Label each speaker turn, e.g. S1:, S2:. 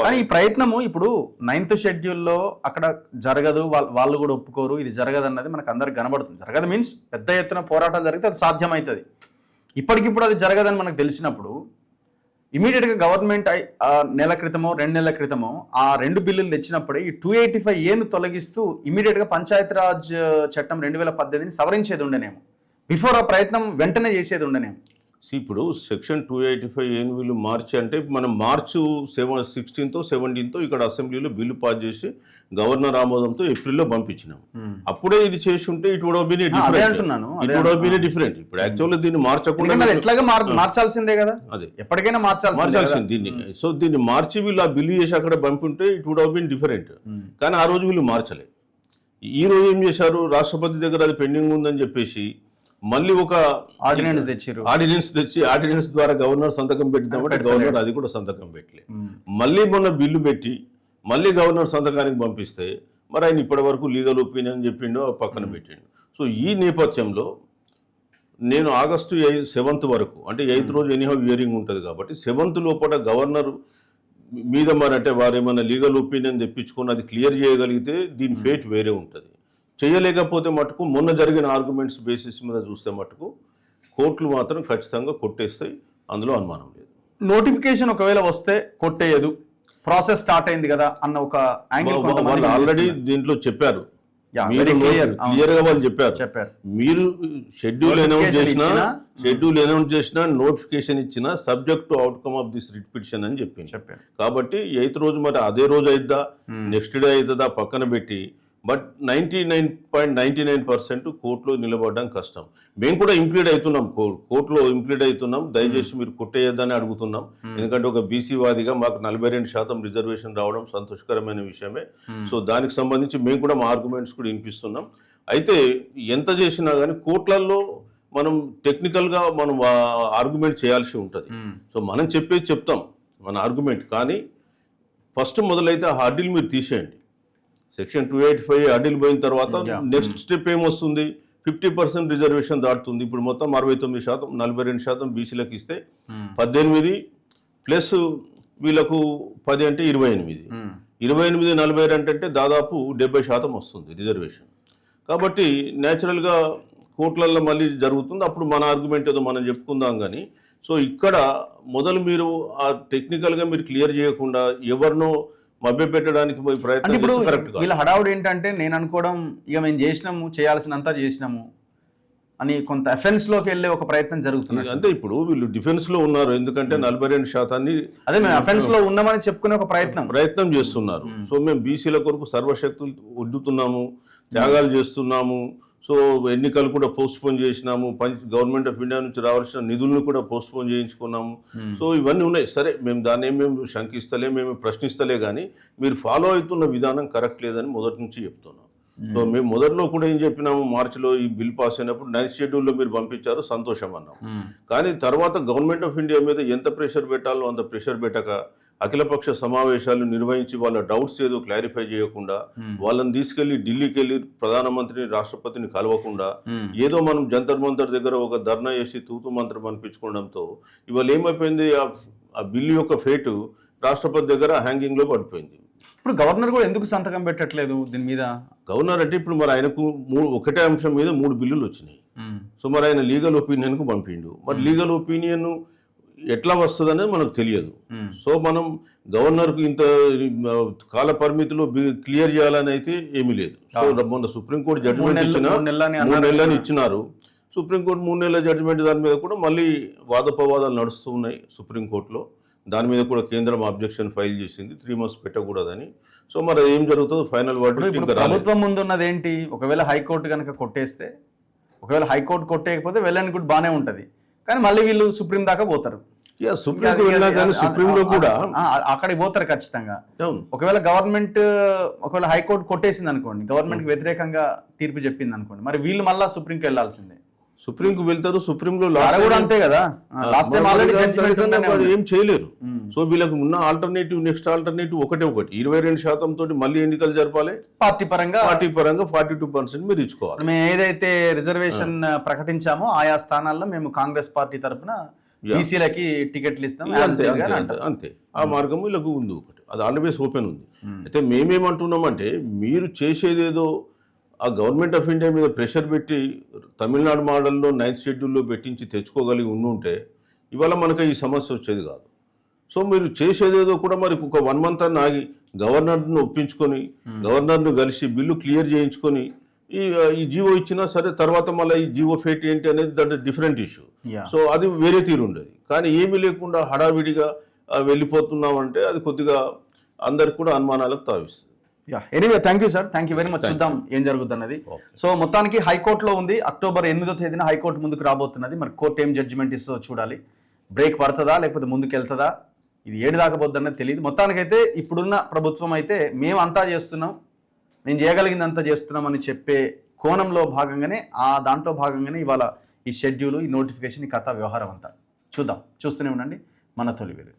S1: కానీ ఈ ప్రయత్నము ఇప్పుడు 9th షెడ్యూల్లో అక్కడ జరగదు, వాళ్ళు కూడా ఒప్పుకోరు, ఇది జరగదు అన్నది మనకు అందరికి కనబడుతుంది. జరగదు మీన్స్ పెద్ద ఎత్తున పోరాటాలు జరిగితే అది సాధ్యమవుతుంది. ఇప్పటికిప్పుడు అది జరగదని మనకు తెలిసినప్పుడు ఇమీడియట్గా గవర్నమెంట్ నెల క్రితమో 2 నెలల క్రితమో ఆ 2 బిల్లులు తెచ్చినప్పుడే ఈ 285A తొలగిస్తూ ఇమీడియట్గా పంచాయతీరాజ్ చట్టం 2018ని సవరించేది ఉండనేమో, బిఫోర్ ఆ ప్రయత్నం వెంటనే చేసేది ఉండనేమో.
S2: ఇప్పుడు సెక్షన్ 285A వీళ్ళు మార్చి అంటే మనం మార్చి 16th 17th ఇక్కడ అసెంబ్లీలో బిల్లు పాస్ చేసి గవర్నర్ ఆమోదంతో ఏప్రిల్లో పంపించినాం. అప్పుడే ఇది చేసి ఉంటే it would have been different. ఇప్పుడు యాక్చువల్లీ దీన్ని మార్చకుండా
S1: ఎట్లాగా మార్చాల్సిందే కదా, అదే ఎప్పటికైనా మార్చాల్సింది
S2: దీన్ని. సో దీన్ని మార్చి వీళ్ళు ఆ బిల్లు చేసి అక్కడ పంపింటే it would have been different. కానీ ఆ రోజు వీళ్ళు మార్చలే. ఈ రోజు ఏం చేశారు, రాష్ట్రపతి దగ్గర అది పెండింగ్ ఉందని చెప్పేసి మళ్ళీ ఒక ఆర్డినెన్స్ తెచ్చి ఆర్డినెన్స్ ద్వారా గవర్నర్ సంతకం పెట్టిద్దామంటే గవర్నర్ అది కూడా సంతకం పెట్టలే. మళ్ళీ మొన్న బిల్లు పెట్టి మళ్ళీ గవర్నర్ సంతకానికి పంపిస్తే మరి ఆయన ఇప్పటి వరకు లీగల్ ఒపీనియన్ చెప్పిండో పక్కన పెట్టిండు. సో ఈ నేపథ్యంలో నేను ఆగస్టు 7th వరకు అంటే 8th రోజు ఎనీహౌ హియరింగ్ ఉంటుంది కాబట్టి 7th లోపల గవర్నర్ మీద మరి అంటే వారు ఏమైనా లీగల్ ఒపీనియన్ తెప్పించుకొని అది క్లియర్ చేయగలిగితే దీని ఫేట్ వేరే ఉంటుంది. చేయలేకపోతే మటుకు మొన్న జరిగిన ఆర్గ్యుమెంట్స్ బేసిస్ మీద చూస్తే మటుకు కోర్టులు మాత్రం ఖచ్చితంగా కొట్టేస్తాయి, అందులో అనుమానం లేదు.
S1: నోటిఫికేషన్ ఒకవేళ వస్తే కొట్టేయదు, ప్రాసెస్ స్టార్ట్ అయింది కదా అన్న ఒక యాంగిల్
S2: వాళ్ళు ఆల్రెడీ దీంట్లో చెప్పారు, క్లియర్ గా వాళ్ళు చెప్పారు. మీరు షెడ్యూల్ అనౌన్స్ చేసినా నోటిఫికేషన్ ఇచ్చినా subject to outcome of this writ petition అని చెప్పింది. కాబట్టి 8th రోజు మరి అదే రోజు అయిద్దా నెక్స్ట్ డే అవుతుందా పక్కన పెట్టి, బట్ 99.99% కోర్టులో నిలబడడం కష్టం. మేము కూడా ఇంప్లీడ్ అవుతున్నాం, కోర్టులో ఇంప్లీడ్ అవుతున్నాం. దయచేసి మీరు కొట్టేయద్దని అడుగుతున్నాం. ఎందుకంటే ఒక బీసీ వాదిగా మాకు 42% రిజర్వేషన్ రావడం సంతోషకరమైన విషయమే. సో దానికి సంబంధించి మేము కూడా మా ఆర్గ్యుమెంట్స్ కూడా వినిపిస్తున్నాం. అయితే ఎంత చేసినా కానీ కోర్టులలో మనం టెక్నికల్గా మనం ఆర్గ్యుమెంట్ చేయాల్సి ఉంటుంది. సో మనం చెప్పేది చెప్తాం మన ఆర్గ్యుమెంట్, కానీ ఫస్ట్ మొదలైతే ఆ హర్డిల్ మీరు తీసేయండి. సెక్షన్ 285 హర్డిల్ పోయిన తర్వాత నెక్స్ట్ స్టెప్ ఏమొస్తుంది, 50% రిజర్వేషన్ దాటుతుంది. ఇప్పుడు మొత్తం 69%, 42% బీసీలకు ఇస్తే 18 ప్లస్ వీళ్ళకు 10 అంటే 28, 28 42 అంటే దాదాపు 70% వస్తుంది రిజర్వేషన్. కాబట్టి న్యాచురల్గా కోర్టులలో మళ్ళీ జరుగుతుంది. అప్పుడు మన ఆర్గ్యుమెంట్ ఏదో మనం చెప్పుకుందాం. కానీ సో ఇక్కడ మొదలు మీరు ఆ టెక్నికల్గా మీరు క్లియర్ చేయకుండా ఎవరినో మభ్య పెట్టడానికి పోయి ప్రయత్నం.
S1: ఇప్పుడు వీళ్ళ హడావుడు ఏంటంటే నేను అనుకోవడం ఇక మేము చేసినాము, చేయాల్సినంత చేసినాము అని కొంత అఫెన్స్ లోకి వెళ్ళే ఒక ప్రయత్నం జరుగుతుంది.
S2: అంటే ఇప్పుడు వీళ్ళు డిఫెన్స్ లో ఉన్నారు, ఎందుకంటే 42%
S1: అదే మేము అఫెన్స్ లో ఉన్నామని చెప్పుకునే ఒక
S2: ప్రయత్నం చేస్తున్నారు. సో మేము బీసీల కొరకు సర్వశక్తులు ఒడ్డుతున్నాము, త్యాగాలు చేస్తున్నాము. సో ఎన్నికలు కూడా పోస్ట్పోన్ చేసినాము, గవర్నమెంట్ ఆఫ్ ఇండియా నుంచి రావాల్సిన నిధులను కూడా పోస్ట్పోన్ చేయించుకున్నాము. సో ఇవన్నీ ఉన్నాయి. సరే మేము దాన్ని మేము శంకిస్తలే, మేము ప్రశ్నిస్తలే, కానీ మీరు ఫాలో అవుతున్న విధానం కరెక్ట్ లేదని మొదటి నుంచి చెప్తున్నాం. సో మేము మొదట్లో కూడా ఏం చెప్పినాము, మార్చిలో ఈ బిల్ పాస్ అయినప్పుడు 9th షెడ్యూల్లో మీరు పంపించారు, సంతోషం అన్నాం. కానీ తర్వాత గవర్నమెంట్ ఆఫ్ ఇండియా మీద ఎంత ప్రెషర్ పెట్టాలో అంత ప్రెషర్ పెట్టక అఖిలపక్ష సమావేశాలు నిర్వహించి వాళ్ళ డౌట్స్ ఏదో క్లారిఫై చేయకుండా, వాళ్ళని తీసుకెళ్లి ఢిల్లీకి వెళ్ళి ప్రధానమంత్రిని రాష్ట్రపతిని కలవకుండా ఏదో మనం జంతర్ మంతర్ దగ్గర ఒక ధర్నా చేసి తూతు మంత్రం అనిపించుకోవడంతో ఇవాళ ఏమైపోయింది, ఆ బిల్లు యొక్క ఫేటు రాష్ట్రపతి దగ్గర హ్యాంగింగ్ లో పడిపోయింది.
S1: ఇప్పుడు గవర్నర్ కూడా ఎందుకు సంతకం పెట్టట్లేదు దీని మీద?
S2: గవర్నర్ అంటే ఇప్పుడు మరి ఆయనకు ఒకటే అంశం మీద 3 బిల్లులు వచ్చినాయి. సో మరి ఆయన లీగల్ ఒపీనియన్ కు పంపిండు. మరి లీగల్ ఒపీనియన్ ఎట్లా వస్తుంది అనేది మనకు తెలియదు. సో మనం గవర్నర్కు ఇంత కాల పరిమితిలో క్లియర్ చేయాలని అయితే ఏమీ లేదు. సో మొన్న సుప్రీంకోర్టు జడ్జిమెంట్ 3 నెలలని ఇచ్చినారు. సుప్రీంకోర్టు 3 నెలల జడ్జిమెంట్ దాని మీద కూడా మళ్ళీ వాదోపవాదాలు నడుస్తూ ఉన్నాయి సుప్రీంకోర్టులో. దాని మీద కూడా కేంద్రం అబ్జెక్షన్ ఫైల్ చేసింది, 3 months పెట్టకూడదని. సో మరి ఏం జరుగుతుందో ఫైనల్ వర్డిక్ట్.
S1: ప్రభుత్వం ముందున్నది ఏంటి, ఒకవేళ హైకోర్టు కనుక కొట్టేస్తే, ఒకవేళ హైకోర్టు కొట్టేయకపోతే వెల్ అండ్ గుడ్ బాగానే ఉంటుంది, కానీ మళ్ళీ వీళ్ళు సుప్రీం దాకా పోతారు.
S2: సుప్రీంలో కూడా
S1: అక్కడికి పోతారు ఖచ్చితంగా. ఒకవేళ గవర్నమెంట్ ఒకవేళ హైకోర్టు కొట్టేసింది అనుకోండి, గవర్నమెంట్ కి వ్యతిరేకంగా తీర్పు చెప్పింది అనుకోండి, మరి వీళ్ళు మళ్ళీ సుప్రీంకి వెళ్లాల్సిందే.
S2: సుప్రీంకు వెళ్తారు, సుప్రీంలో
S1: కూడా అంతే కదా, లాస్ట్ టైం ఆల్రెడీ
S2: ఏం చేయలేరు. సో వీళ్ళకి ఉన్న ఆల్టర్నేటివ్, నెక్స్ట్ ఆల్టర్నేటివ్ ఒకటి 22% తోటి మళ్ళీ ఎన్నికలు జరపాలి.
S1: పార్టీ పరంగా
S2: 42% మీరు ఇచ్చుకోవాలి.
S1: మేము ఏదైతే రిజర్వేషన్ ప్రకటించామో ఆయా స్థానాల్లో మేము కాంగ్రెస్ పార్టీ తరఫున బీసీలకి టికెట్లు ఇస్తాం
S2: అంతే. ఆ మార్గం వీళ్ళకు ఉంది ఒకటి. అది ఆల్వేస్ ఓపెన్ ఉంది. అయితే మేమేమంటున్నామంటే మీరు చేసేదేదో ఆ గవర్నమెంట్ ఆఫ్ ఇండియా మీద ప్రెషర్ పెట్టి తమిళనాడు మోడల్లో 9th షెడ్యూల్లో పెట్టించి తెచ్చుకోగలిగి ఉండుంటే ఇవాళ మనకు ఈ సమస్య వచ్చేది కాదు. సో మీరు చేసేదేదో కూడా మరి ఒక 1 month అని ఆగి గవర్నర్ను ఒప్పించుకొని గవర్నర్ను కలిసి బిల్లు క్లియర్ చేయించుకొని ఈ జీవో ఇచ్చినా సరే తర్వాత మళ్ళీ ఈ జీవో ఫేట్ ఏంటి అనేది that different issue.
S1: Yeah.
S2: So అది వేరే తీరు ఉండేది. కానీ ఏమీ లేకుండా హడావిడిగా వెళ్ళిపోతున్నామంటే అది కొద్దిగా అందరికి కూడా అనుమానాలకు తావిస్తుంది.
S1: Anyway thank you sir, thank you very much. చూద్దాం ఏం జరుగుతుంది అన్నది. సో మొత్తానికి హైకోర్టులో ఉంది. అక్టోబర్ 8వ తేదీన హైకోర్టు ముందుకు రాబోతున్నది. మరి కోర్టు ఏం జడ్జిమెంట్ ఇస్తుందో చూడాలి. బ్రేక్ పడుతుందా లేకపోతే ముందుకు వెళ్తుందా, ఇది ఏడు దాకా పోద్దన్నది తెలియదు. మొత్తానికైతే ఇప్పుడున్న ప్రభుత్వం అయితే మేము అంతా చేస్తున్నాం, నేను చేయగలిగిందంతా చేస్తున్నాం అని చెప్పే కోణంలో భాగంగానే దాంట్లో భాగంగానే ఇవాళ ఈ షెడ్యూల్, ఈ నోటిఫికేషన్, ఈ కథ వ్యవహారం అంతా చూద్దాం. చూస్తూనే ఉండండి మన తొలి వెలుగు.